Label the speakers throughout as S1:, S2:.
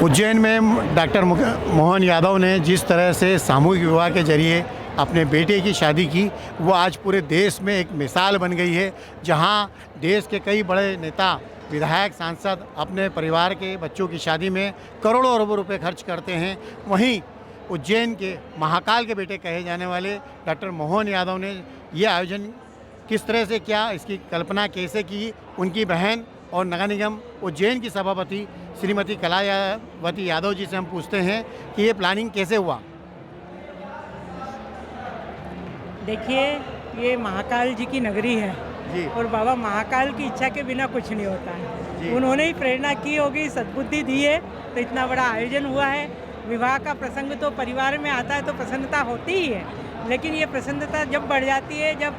S1: उज्जैन में डॉक्टर मोहन यादव ने जिस तरह से सामूहिक विवाह के जरिए अपने बेटे की शादी की, वो आज पूरे देश में एक मिसाल बन गई है। जहां देश के कई बड़े नेता, विधायक, सांसद अपने परिवार के बच्चों की शादी में करोड़ों अरबों रुपए खर्च करते हैं, वहीं उज्जैन के महाकाल के बेटे कहे जाने वाले डॉक्टर मोहन यादव ने ये आयोजन किस तरह से किया, इसकी कल्पना कैसे की, उनकी बहन और नगर निगम उज्जैन की सभापति श्रीमती कलावती यादव जी से हम पूछते हैं कि ये प्लानिंग कैसे हुआ।
S2: देखिए, ये महाकाल जी की नगरी है
S1: जी।
S2: और बाबा महाकाल की इच्छा के बिना कुछ नहीं होता
S1: जी।
S2: है। उन्होंने ही प्रेरणा की होगी, सद्बुद्धि दी है तो इतना बड़ा आयोजन हुआ है। विवाह का प्रसंग तो परिवार में आता है तो प्रसन्नता होती ही है, लेकिन ये प्रसन्नता जब बढ़ जाती है जब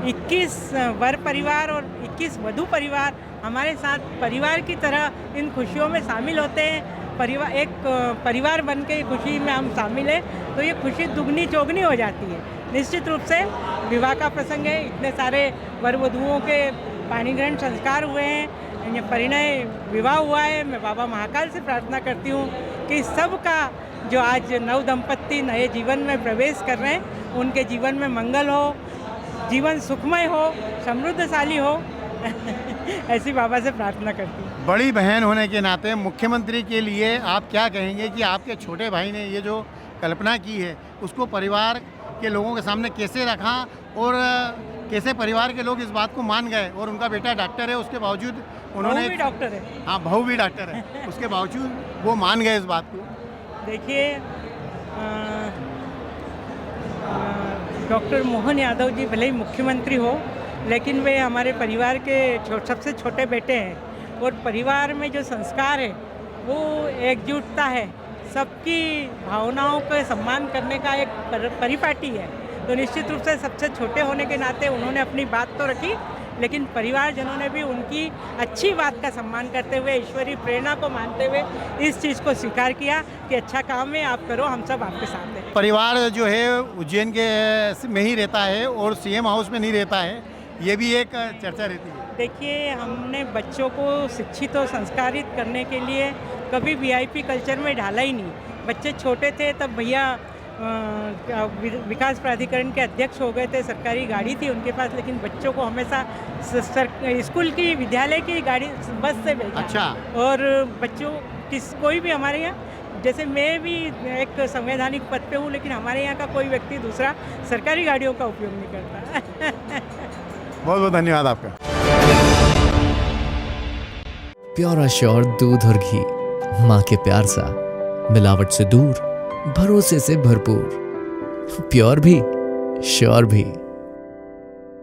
S2: 21 वर परिवार और 21 वधू परिवार हमारे साथ परिवार की तरह इन खुशियों में शामिल होते हैं। एक परिवार बन के खुशी में हम शामिल हैं तो ये खुशी दुगनी चौगनी हो जाती है। निश्चित रूप से विवाह का प्रसंग है, इतने सारे वर वधुओं के पाणी ग्रहण संस्कार हुए हैं, ये परिणय विवाह हुआ है। मैं बाबा महाकाल से प्रार्थना करती हूँ कि सबका जो आज नव दंपत्ति नए जीवन में प्रवेश कर रहे हैं उनके जीवन में मंगल हो, जीवन सुखमय हो, समृद्धशाली हो ऐसी बाबा से प्रार्थना करती हूँ।
S1: बड़ी बहन होने के नाते मुख्यमंत्री के लिए आप क्या कहेंगे कि आपके छोटे भाई ने ये जो कल्पना की है उसको परिवार के लोगों के सामने कैसे रखा और कैसे परिवार के लोग इस बात को मान गए, और उनका बेटा डॉक्टर है उसके बावजूद उन्होंने,
S2: बहू भी डॉक्टर है।
S1: हाँ, बहू भी डॉक्टर है उसके बावजूद वो मान गए इस बात को।
S2: देखिए, डॉक्टर मोहन यादव जी भले ही मुख्यमंत्री हो, लेकिन वे हमारे परिवार के सबसे छोटे बेटे हैं और परिवार में जो संस्कार है वो एकजुटता है, सबकी भावनाओं का सम्मान करने का एक परिपाटी है। तो निश्चित रूप से सबसे छोटे होने के नाते उन्होंने अपनी बात तो रखी, लेकिन परिवारजनों ने भी उनकी अच्छी बात का सम्मान करते हुए, ईश्वरीय प्रेरणा को मानते हुए इस चीज़ को स्वीकार किया कि अच्छा काम है, आप करो, हम सब आपके साथ हैं।
S1: परिवार जो है उज्जैन के में ही रहता है और सीएम हाउस में नहीं रहता है, ये भी एक चर्चा रहती है।
S2: देखिए, हमने बच्चों को शिक्षित और संस्कारित करने के लिए कभी वीआईपी कल्चर में ढाला ही नहीं। बच्चे छोटे थे तब भैया विकास प्राधिकरण के अध्यक्ष हो गए थे, सरकारी गाड़ी थी उनके पास, लेकिन बच्चों को हमेशा स्कूल की, विद्यालय की गाड़ी, बस से भेजा।
S1: अच्छा।
S2: और बच्चों कोई भी हमारे यहाँ, जैसे मैं भी एक संवैधानिक पद पे हूँ, लेकिन हमारे यहाँ का कोई व्यक्ति दूसरा सरकारी गाड़ियों का उपयोग नहीं करता।
S1: बहुत बहुत धन्यवाद आपका।
S3: प्योर एश्योर दूध और घी, माँ के प्यार सा, मिलावट से दूर, भरोसे से भरपूर, प्योर भी श्योर भी।